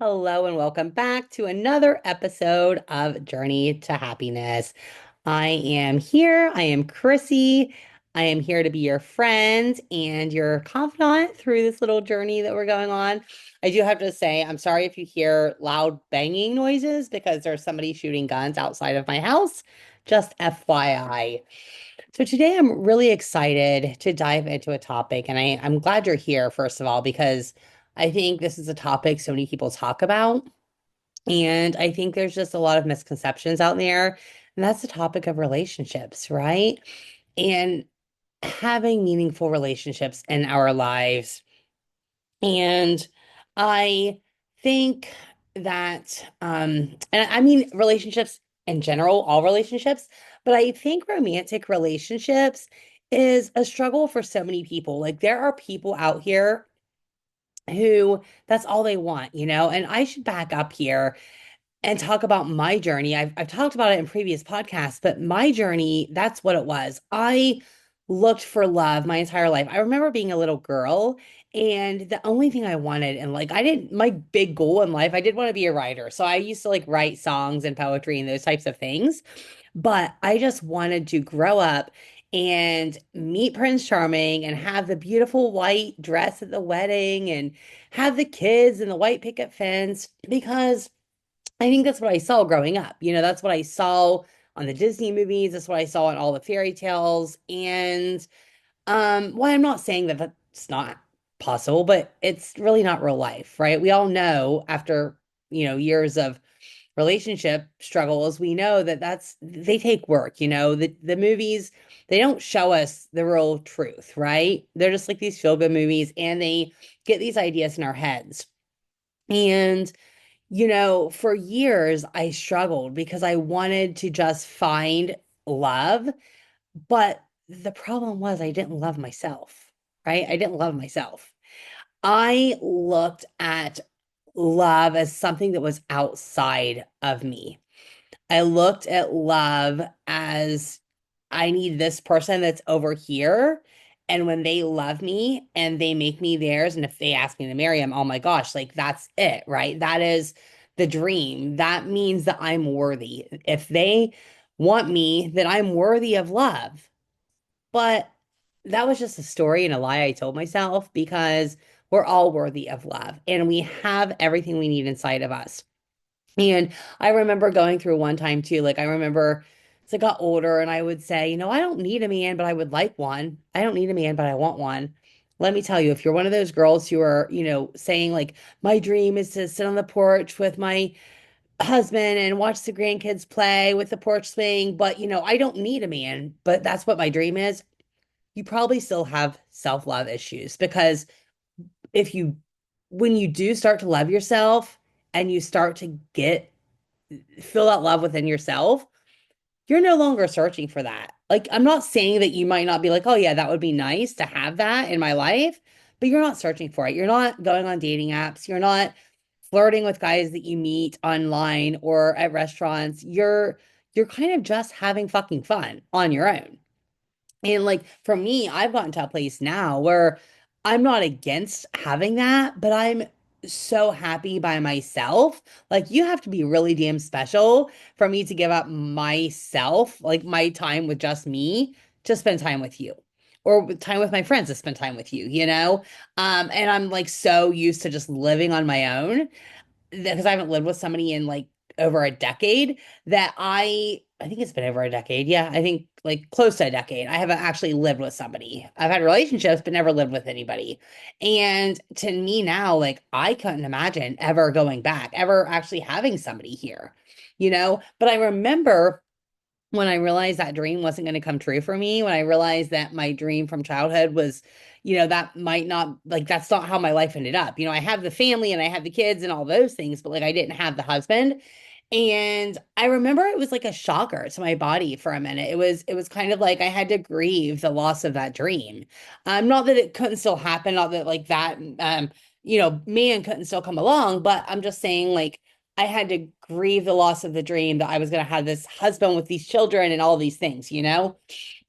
Hello and welcome back to another episode of Journey to Happiness. I am here. I am Chrissy. I am here to be your friend and your confidant through this little journey that we're going on. I do have to say, I'm sorry if you hear loud banging noises because there's somebody shooting guns outside of my house. Just FYI. So today I'm really excited to dive into a topic, and I'm glad you're here, first of all, because I think this is a topic so many people talk about. And I think there's just a lot of misconceptions out there. And that's the topic of relationships, right? And having meaningful relationships in our lives. And I think that, and I mean relationships in general, all relationships, but I think romantic relationships is a struggle for so many people. Like there are people out here who that's all they want, and I should back up here and talk about my journey. I've talked about it in previous podcasts, but my journey, that's what it was. I looked for love my entire life. I remember being a little girl and the only thing I wanted, and like I didn't, my big goal in life, I did want to be a writer. So I used to like write songs and poetry and those types of things. But I just wanted to grow up and meet Prince Charming and have the beautiful white dress at the wedding and have the kids and the white picket fence because I think that's what I saw growing up. That's what I saw on the Disney movies. That's what I saw in all the fairy tales. And well, I'm not saying that that's not possible, but it's really not real life, right? We all know after, years of relationship struggles, we know that they take work, the movies, they don't show us the real truth, right? They're just like these feel good movies and they get these ideas in our heads. And for years, I struggled because I wanted to just find love. But the problem was I didn't love myself, right? I didn't love myself. I looked at love as something that was outside of me. I looked at love as I need this person that's over here. And when they love me and they make me theirs, and if they ask me to marry them, oh my gosh, like that's it, right? That is the dream. That means that I'm worthy. If they want me, then I'm worthy of love. But that was just a story and a lie I told myself because we're all worthy of love and we have everything we need inside of us. And I remember going through one time too, like I remember as I got older and I would say, I don't need a man, but I would like one. I don't need a man, but I want one. Let me tell you, if you're one of those girls who are, saying like, my dream is to sit on the porch with my husband and watch the grandkids play with the porch swing, but, I don't need a man, but that's what my dream is. You probably still have self-love issues because if you, when you do start to love yourself and you start to feel that love within yourself, you're no longer searching for that. Like, I'm not saying that you might not be like, oh, yeah, that would be nice to have that in my life, but you're not searching for it. You're not going on dating apps. You're not flirting with guys that you meet online or at restaurants. You're kind of just having fucking fun on your own. And like for me, I've gotten to a place now where I'm not against having that, but I'm so happy by myself. Like you have to be really damn special for me to give up myself, like my time with just me to spend time with you. Or with time with my friends to spend time with you, you know? And I'm like so used to just living on my own because I haven't lived with somebody in like over a decade that I think it's been over a decade. Yeah, I think like close to a decade. I haven't actually lived with somebody. I've had relationships, but never lived with anybody. And to me now, like I couldn't imagine ever going back, ever actually having somebody here, But I remember when I realized that dream wasn't going to come true for me, when I realized that my dream from childhood was, that might not, like, that's not how my life ended up. I have the family and I have the kids and all those things, but like, I didn't have the husband. And I remember it was like a shocker to my body for a minute. It was kind of like I had to grieve the loss of that dream. Not that it couldn't still happen, not that like that, man couldn't still come along, but I'm just saying like, I had to grieve the loss of the dream that I was going to have this husband with these children and all these things. And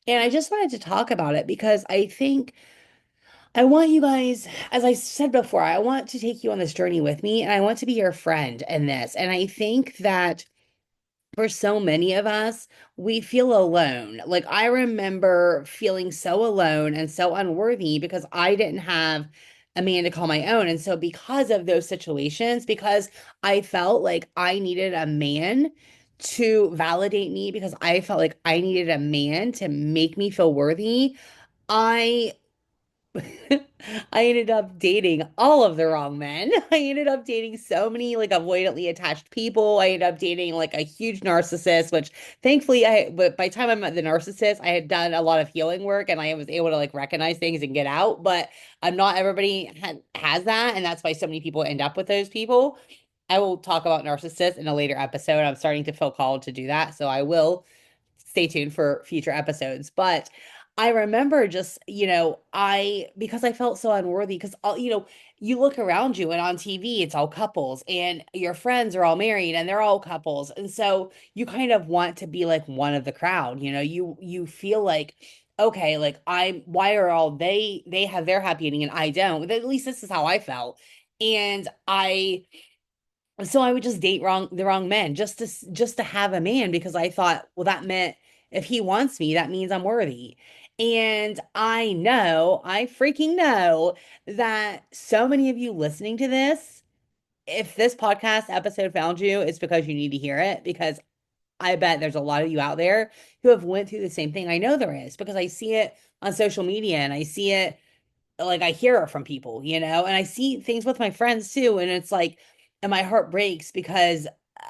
I just wanted to talk about it because I think I want you guys, as I said before, I want to take you on this journey with me and I want to be your friend in this. And I think that for so many of us, we feel alone. Like I remember feeling so alone and so unworthy because I didn't have a man to call my own. And so, because of those situations, because I felt like I needed a man to validate me, because I felt like I needed a man to make me feel worthy, I I ended up dating all of the wrong men. I ended up dating so many like avoidantly attached people. I ended up dating like a huge narcissist, which thankfully but by the time I met the narcissist, I had done a lot of healing work and I was able to like recognize things and get out. But I'm not everybody has that. And that's why so many people end up with those people. I will talk about narcissists in a later episode. I'm starting to feel called to do that. So I will stay tuned for future episodes. But I remember just, because I felt so unworthy, because you look around you and on TV, it's all couples and your friends are all married and they're all couples. And so you kind of want to be like one of the crowd, you feel like, okay, like why are all they have their happy ending and I don't? At least this is how I felt. And so I would just date the wrong men just to have a man because I thought, well, that meant if he wants me, that means I'm worthy. And I freaking know that so many of you listening to this, if this podcast episode found you, it's because you need to hear it because I bet there's a lot of you out there who have went through the same thing. I know there is because I see it on social media and I see it like I hear it from people, and I see things with my friends too. And it's like, and my heart breaks because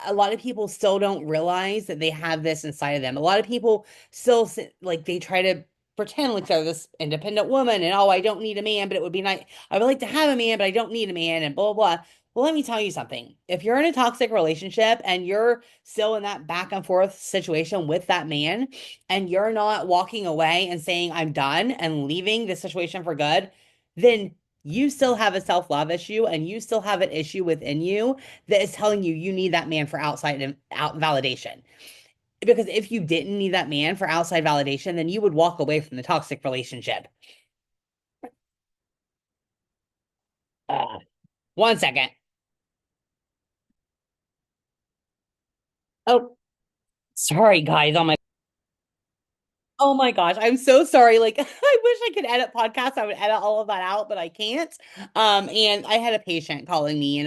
a lot of people still don't realize that they have this inside of them. A lot of people still like they try to pretend like they're this independent woman and oh, I don't need a man, but it would be nice. I would like to have a man, but I don't need a man and blah, blah, blah. Well, let me tell you something. If you're in a toxic relationship and you're still in that back and forth situation with that man and you're not walking away and saying, I'm done and leaving the situation for good, then you still have a self-love issue and you still have an issue within you that is telling you you need that man for outside and out validation. Because if you didn't need that man for outside validation, then you would walk away from the toxic relationship. Uh, One second. Oh, sorry, guys. Oh my gosh, I'm so sorry. Like, I wish I could edit podcasts. I would edit all of that out, but I can't. And I had a patient calling me,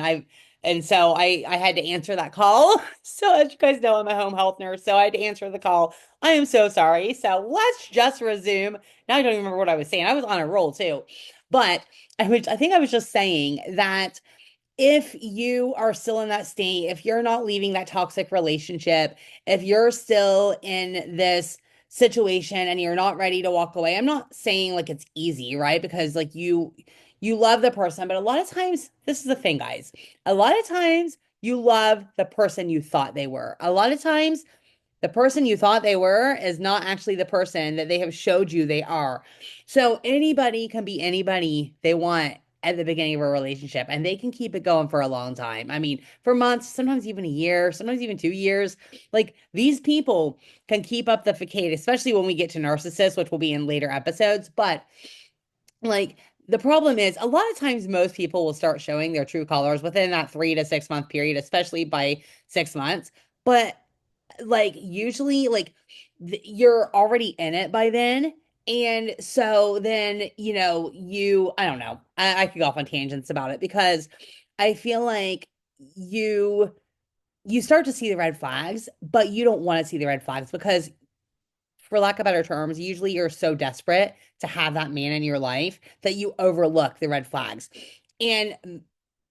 and so I had to answer that call. So as you guys know, I'm a home health nurse, so I had to answer the call. I am so sorry. So let's just resume. Now I don't even remember what I was saying. I was on a roll too, but I think I was just saying that if you are still in that state, if you're not leaving that toxic relationship, if you're still in this situation and you're not ready to walk away, I'm not saying like it's easy, right? Because like you love the person, but a lot of times this is the thing, guys. A lot of times you love the person you thought they were. A lot of times the person you thought they were is not actually the person that they have showed you they are. So anybody can be anybody they want at the beginning of a relationship, and they can keep it going for a long time. I mean, for months, sometimes even a year, sometimes even 2 years. Like these people can keep up the facade, especially when we get to narcissists, which will be in later episodes. But like the problem is a lot of times most people will start showing their true colors within that 3 to 6 month period, especially by 6 months. But like usually like you're already in it by then. And so then, I don't know. I could go off on tangents about it because I feel like you you start to see the red flags, but you don't want to see the red flags because for lack of better terms, usually you're so desperate to have that man in your life that you overlook the red flags. And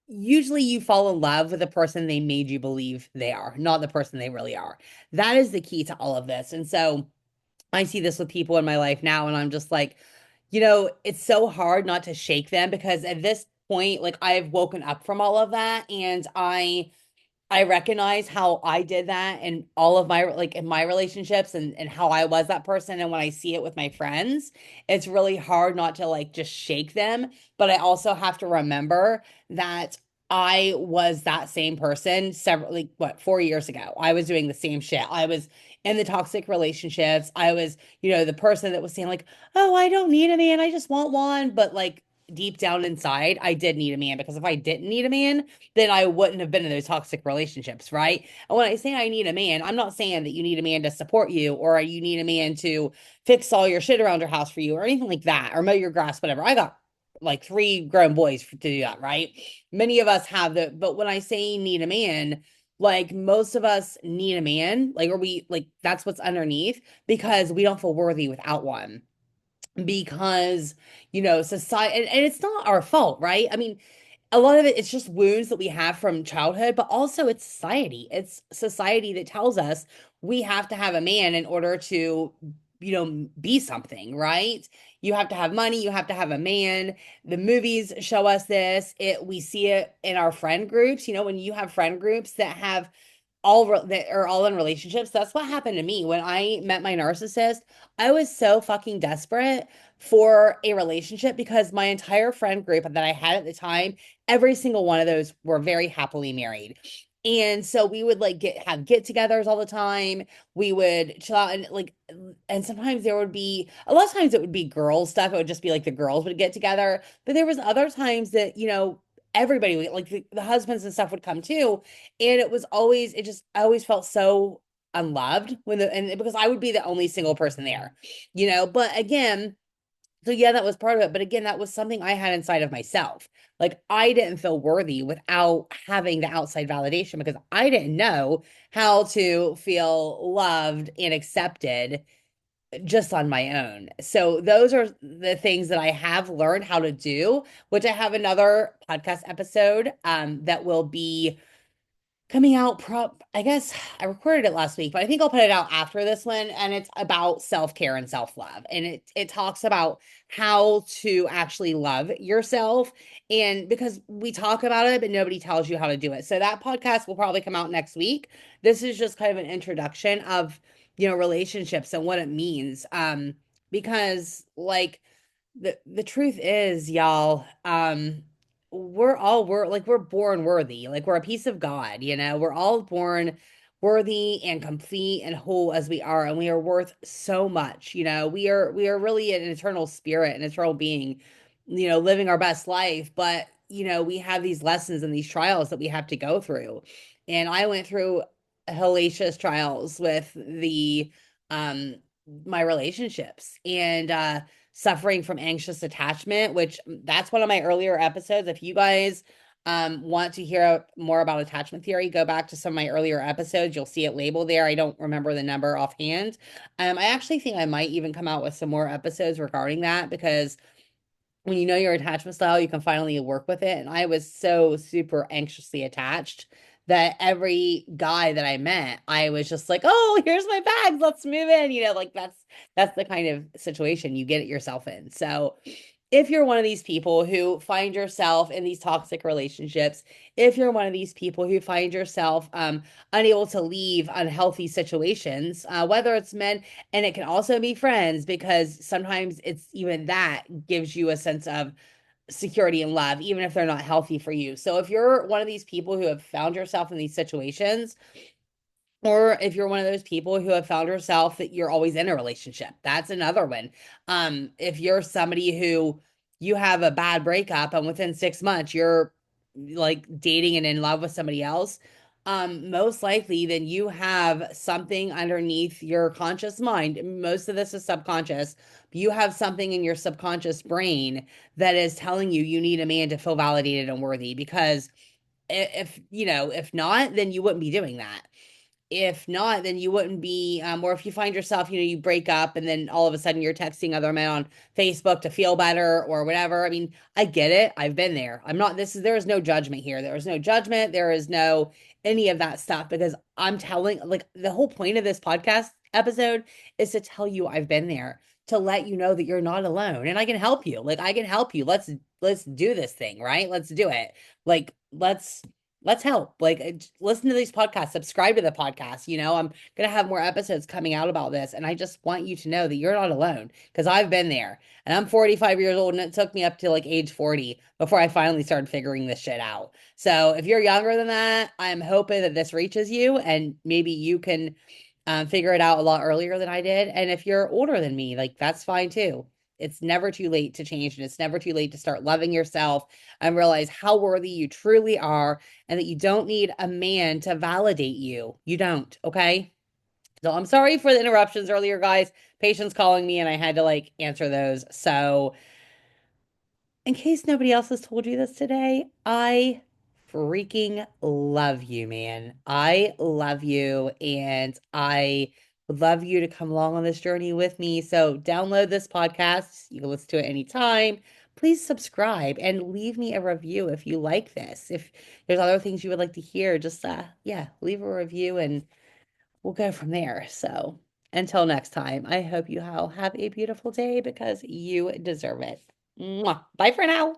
usually you fall in love with the person they made you believe they are, not the person they really are. That is the key to all of this. And so I see this with people in my life now, and I'm just like, it's so hard not to shake them because at this point, like I've woken up from all of that and I recognize how I did that in all of my like in my relationships and how I was that person. And when I see it with my friends, it's really hard not to like just shake them. But I also have to remember that I was that same person several like what 4 years ago. I was doing the same shit. I was in the toxic relationships. I was, the person that was saying like, oh, I don't need a man, I just want one. But like deep down inside, I did need a man because if I didn't need a man, then I wouldn't have been in those toxic relationships, right? And when I say I need a man, I'm not saying that you need a man to support you or you need a man to fix all your shit around your house for you or anything like that or mow your grass, whatever. I got like three grown boys to do that, right? Many of us have the, but when I say need a man, like most of us need a man, like, or we like that's what's underneath because we don't feel worthy without one because society and it's not our fault, right? I mean, a lot of it's just wounds that we have from childhood, but also it's society that tells us we have to have a man in order to be something, right? You have to have money, you have to have a man. The movies show us this, we see it in our friend groups, when you have friend groups that have that are all in relationships. That's what happened to me when I met my narcissist. I was so fucking desperate for a relationship because my entire friend group that I had at the time, every single one of those were very happily married. And so we would like have get-togethers all the time. We would chill out and sometimes there would be a lot of times it would be girls stuff. It would just be like the girls would get together. But there was other times that, everybody would like the husbands and stuff would come too. And I always felt so unloved and because I would be the only single person there, but again, so yeah, that was part of it. But again, that was something I had inside of myself. Like I didn't feel worthy without having the outside validation because I didn't know how to feel loved and accepted just on my own. So those are the things that I have learned how to do, which I have another podcast episode that will be coming out I guess I recorded it last week, but I think I'll put it out after this one, and it's about self-care and self-love, and it talks about how to actually love yourself, and because we talk about it but nobody tells you how to do it. So that podcast will probably come out next week. This is just kind of an introduction of relationships and what it means, because like the truth is, y'all, we're born worthy. Like we're a piece of God, we're all born worthy and complete and whole as we are, and we are worth so much. We are really an eternal spirit, an eternal being, living our best life. But we have these lessons and these trials that we have to go through. And I went through hellacious trials with the my relationships and suffering from anxious attachment, which that's one of my earlier episodes. If you guys want to hear more about attachment theory, go back to some of my earlier episodes. You'll see it labeled there. I don't remember the number offhand. I actually think I might even come out with some more episodes regarding that because when you know your attachment style, you can finally work with it. And I was so super anxiously attached that every guy that I met, I was just like, "Oh, here's my bags. Let's move in." Like that's the kind of situation you get yourself in. So, if you're one of these people who find yourself in these toxic relationships, if you're one of these people who find yourself unable to leave unhealthy situations, whether it's men, and it can also be friends, because sometimes it's even that gives you a sense of security and love, even if they're not healthy for you. So if you're one of these people who have found yourself in these situations, or if you're one of those people who have found yourself that you're always in a relationship, that's another one. If you're somebody who you have a bad breakup and within 6 months you're like dating and in love with somebody else, most likely then you have something underneath your conscious mind. Most of this is subconscious. You have something in your subconscious brain that is telling you you need a man to feel validated and worthy, because if not, then you wouldn't be doing that. If not, then you wouldn't be, or if you find yourself, you break up and then all of a sudden you're texting other men on Facebook to feel better or whatever. I mean, I get it. I've been there. There is no judgment here. There is no judgment. There is no any of that stuff, because I'm telling, like, the whole point of this podcast episode is to tell you I've been there, to let you know that you're not alone and I can help you. Like, I can help you. Let's do this thing, right? Let's do it. Like, let's help. Like, listen to these podcasts, subscribe to the podcast. I'm going to have more episodes coming out about this. And I just want you to know that you're not alone, because I've been there and I'm 45 years old and it took me up to like age 40 before I finally started figuring this shit out. So if you're younger than that, I'm hoping that this reaches you and maybe you can figure it out a lot earlier than I did. And if you're older than me, like, that's fine too. It's never too late to change, and it's never too late to start loving yourself and realize how worthy you truly are, and that you don't need a man to validate you. You don't, okay? So I'm sorry for the interruptions earlier, guys. Patients calling me and I had to like answer those. So in case nobody else has told you this today, I freaking love you, man. I love you, and I would love you to come along on this journey with me. So download this podcast. You can listen to it anytime. Please subscribe and leave me a review if you like this. If there's other things you would like to hear, just yeah, leave a review and we'll go from there. So until next time, I hope you all have a beautiful day because you deserve it. Mwah. Bye for now.